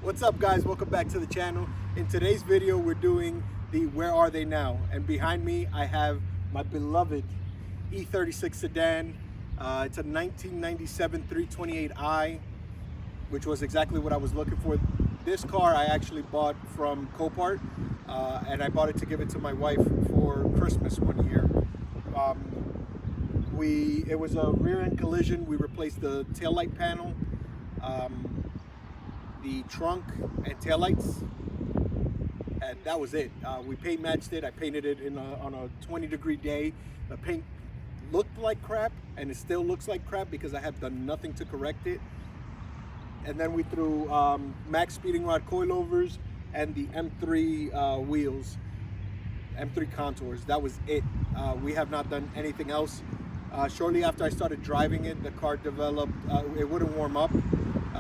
What's up, guys? Welcome back to the channel. In today's video we're doing the Where Are They Now, and behind me I have my beloved E36 sedan. It's a 1997 328i, which was exactly what I was looking for. This car I actually bought from Copart, and I bought it to give it to my wife for Christmas one year. It was a rear end collision. We replaced the taillight panel, the trunk and taillights, and that was it. We paint matched it. I painted it on a 20-degree day. The paint looked like crap, and it still looks like crap because I have done nothing to correct it. And then we threw max speeding rod coilovers and the M3 wheels, M3 contours. That was it. We have not done anything else. Shortly after I started driving it, the car developed, it wouldn't warm up.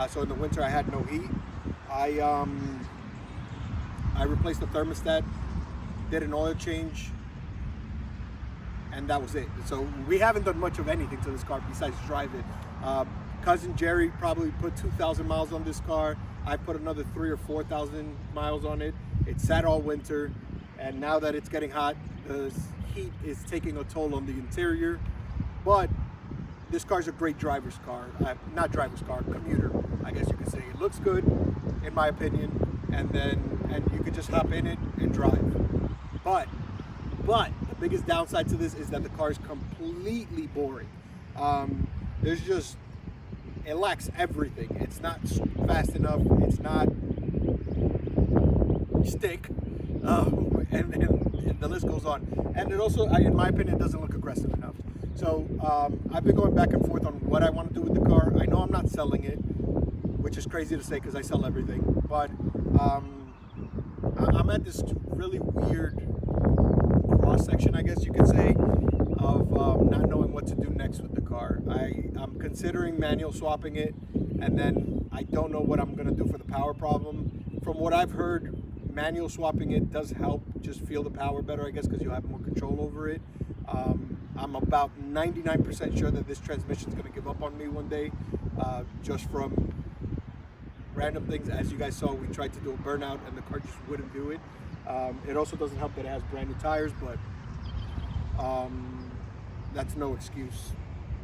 So in the winter I had no heat. I replaced the thermostat, did an oil change, and that was it. So we haven't done much of anything to this car besides drive it. Cousin Jerry probably put 2,000 miles on this car. I put another 3,000 or 4,000 miles on it. It sat all winter, and now that it's getting hot, the heat is taking a toll on the interior. But this car's a great driver's car. Not driver's car, commuter, I guess you could say. It looks good, in my opinion, and you could just hop in it and drive. But the biggest downside to this is that the car is completely boring. It lacks everything. It's not fast enough. It's not stick, and the list goes on. And it also, in my opinion, doesn't look aggressive enough. So I've been going back and forth on what I want to do with the car. I know I'm not selling it, which is crazy to say because I sell everything. But I'm at this really weird cross section, I guess you could say, of not knowing what to do next with the car. I'm considering manual swapping it, and then I don't know what I'm going to do for the power problem. From what I've heard, manual swapping it does help just feel the power better, I guess, because you have more control over it. I'm about 99% sure that this transmission is going to give up on me one day, just from random things. As you guys saw, we tried to do a burnout and the car just wouldn't do it. It also doesn't help that it has brand new tires, but that's no excuse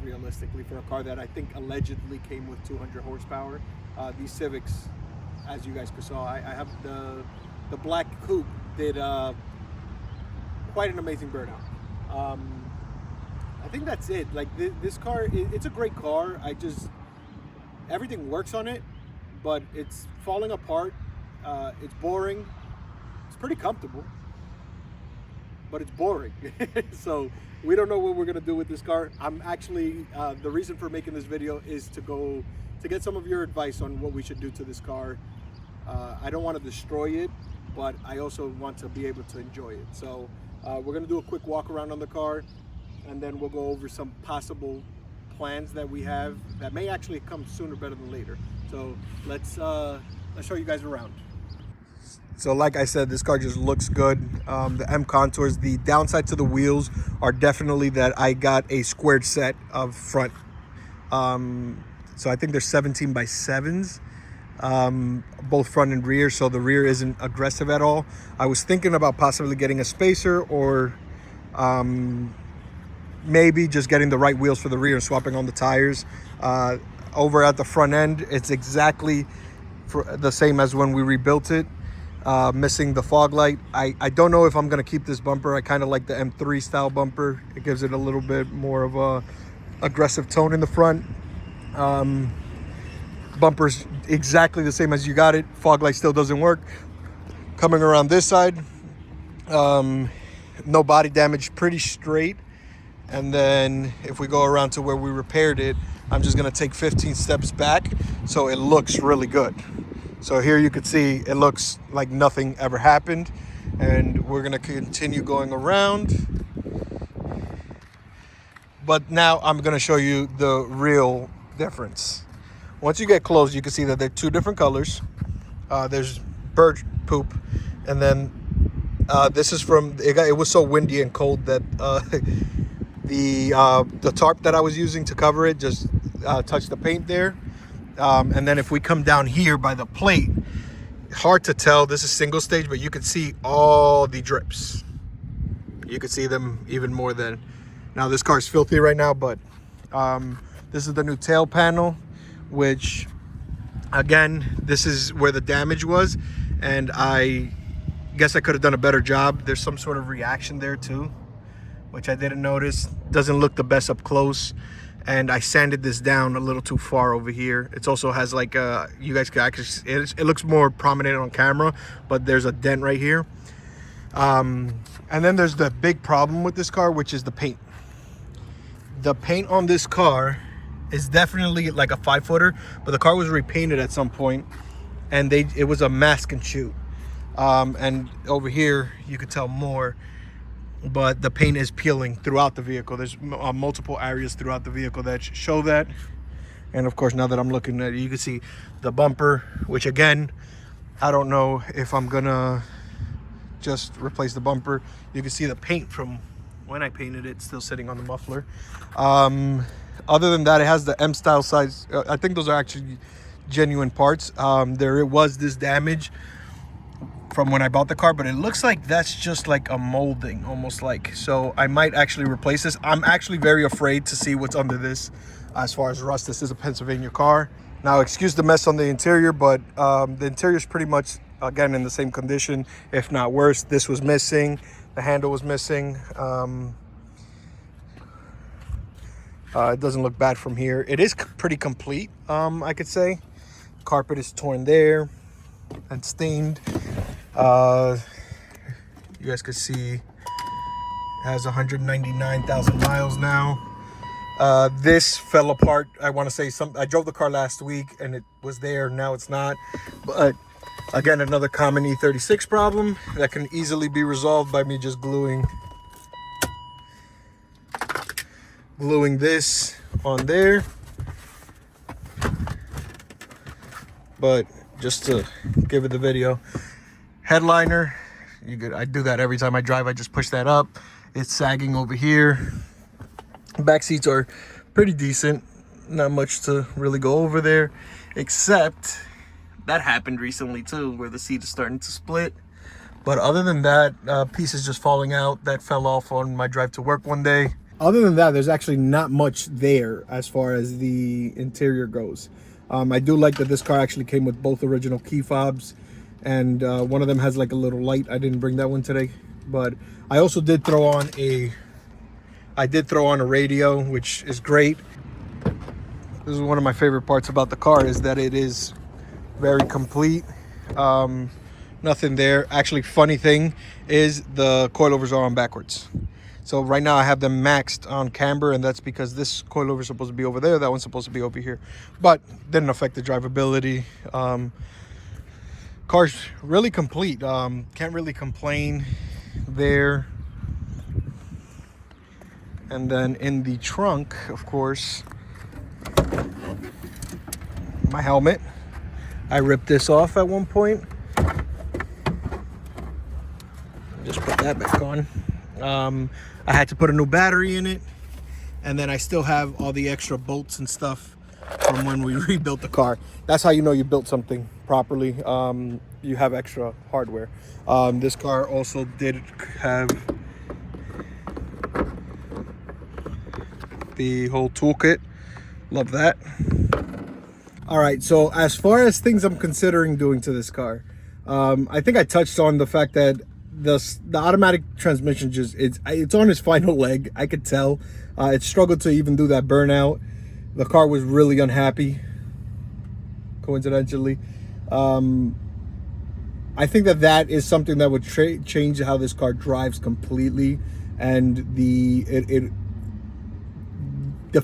realistically for a car that I think allegedly came with 200 horsepower. These Civics, as you guys saw, I have the black coupe did quite an amazing burnout. I think that's it. Like this car, it's a great car. Everything works on it, but it's falling apart. It's boring. It's pretty comfortable, but it's boring. So we don't know what we're gonna do with this car. I'm actually, the reason for making this video is to get some of your advice on what we should do to this car. I don't want to destroy it, but I also want to be able to enjoy it. So we're gonna do a quick walk around on the car, and then we'll go over some possible plans that we have that may actually come sooner better than later. So let's show you guys around. So like I said, this car just looks good. The M contours, the downside to the wheels are definitely that I got a squared set of front. So I think they're 17 by 7s, both front and rear. So the rear isn't aggressive at all. I was thinking about possibly getting a spacer, or maybe just getting the right wheels for the rear and swapping on the tires. Over at the front end, it's exactly the same as when we rebuilt it. Missing the fog light. I don't know if I'm gonna keep this bumper. I kind of like the M3 style bumper. It gives it a little bit more of a aggressive tone in the front. Bumper's exactly the same as you got it. Fog light still doesn't work. Coming around this side, no body damage, pretty straight. And then if we go around to where we repaired it, I'm just gonna take 15 steps back so it looks really good. So here you can see it looks like nothing ever happened, and we're gonna continue going around. But now I'm gonna show you the real difference. Once you get close, you can see that they're two different colors. There's bird poop, and then this is from, it was so windy and cold that the tarp that I was using to cover it just touched the paint there. And then if we come down here by the plate, hard to tell. This is single stage, but you can see all the drips. You can see them even more than now. This car is filthy right now, but this is the new tail panel, which again, this is where the damage was, and I guess I could have done a better job. There's some sort of reaction there too, which I didn't notice. Doesn't look the best up close, and I sanded this down a little too far over here. It also has like you guys can actually, it looks more prominent on camera, but there's a dent right here. And then there's the big problem with this car, which is the paint. The paint on this car is definitely like a 5-footer, but the car was repainted at some point, and it was a mask and shoot. And over here you could tell more, but the paint is peeling throughout the vehicle. There's multiple areas throughout the vehicle that show that. And of course, now that I'm looking at it, you can see the bumper, which again, I don't know if I'm gonna just replace the bumper. You can see the paint from when I painted it still sitting on the muffler. Other than that, it has the M style sides. I think those are actually genuine parts. There was this damage from when I bought the car, but it looks like that's just like a molding, almost like. So I might actually replace this. I'm actually very afraid to see what's under this as far as rust. This is a Pennsylvania car. Now, excuse the mess on the interior, but the interior is pretty much, again, in the same condition, if not worse. This was missing. The handle was missing. It doesn't look bad from here. It is pretty complete, I could say. Carpet is torn there and stained. You guys could see it has 199,000 miles now. This fell apart. I want to say I drove the car last week and it was there. Now it's not. But again, another common E36 problem that can easily be resolved by me just gluing this on there. But just to give it the video, headliner, I do that every time I drive. I just push that up. It's sagging over here. Back seats are pretty decent. Not much to really go over there, except that happened recently too, where the seat is starting to split. But other than that, piece is just falling out. That fell off on my drive to work one day. Other than that, there's actually not much there as far as the interior goes. I do like that this car actually came with both original key fobs, and one of them has like a little light. I didn't bring that one today, but I also did throw on a radio, which is great. This is one of my favorite parts about the car, is that it is very complete. Nothing there. Actually, funny thing is the coilovers are on backwards. So right now I have them maxed on camber, and that's because this coilover is supposed to be over there, that one's supposed to be over here, but didn't affect the drivability. Car's really complete. Can't really complain there. And then in the trunk, of course, my helmet. I ripped this off at one point. Just put that back on. I had to put a new battery in it, and then I still have all the extra bolts and stuff from when we rebuilt the car. That's how you know you built something properly. You have extra hardware. This car also did have the whole toolkit. Love that. All right, so as far as things I'm considering doing to this car, I think I touched on the fact that the automatic transmission it's on its final leg. I could tell it struggled to even do that burnout. The car was really unhappy, coincidentally. I think that is something that would change how this car drives completely, and the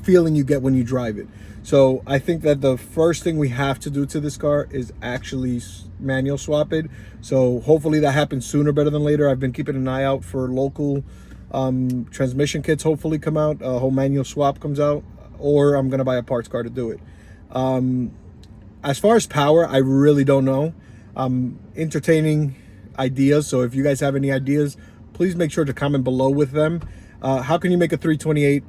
feeling you get when you drive it. So I think that the first thing we have to do to this car is actually manual swap it. So hopefully that happens sooner better than later. I've been keeping an eye out for local transmission kits hopefully come out, a whole manual swap comes out, or I'm gonna buy a parts car to do it. As far as power, I really don't know. I'm entertaining ideas, so if you guys have any ideas, please make sure to comment below with them. How can you make a 328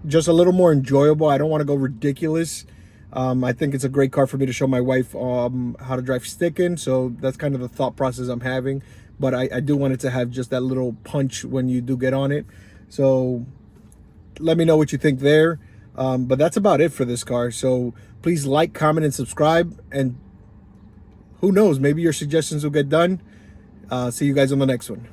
just a little more enjoyable? I don't want to go ridiculous. I think it's a great car for me to show my wife how to drive stick-in. So that's kind of the thought process I'm having. But I do want it to have just that little punch when you do get on it. So let me know what you think there. But that's about it for this car. So please like, comment, and subscribe. And who knows, maybe your suggestions will get done. See you guys on the next one.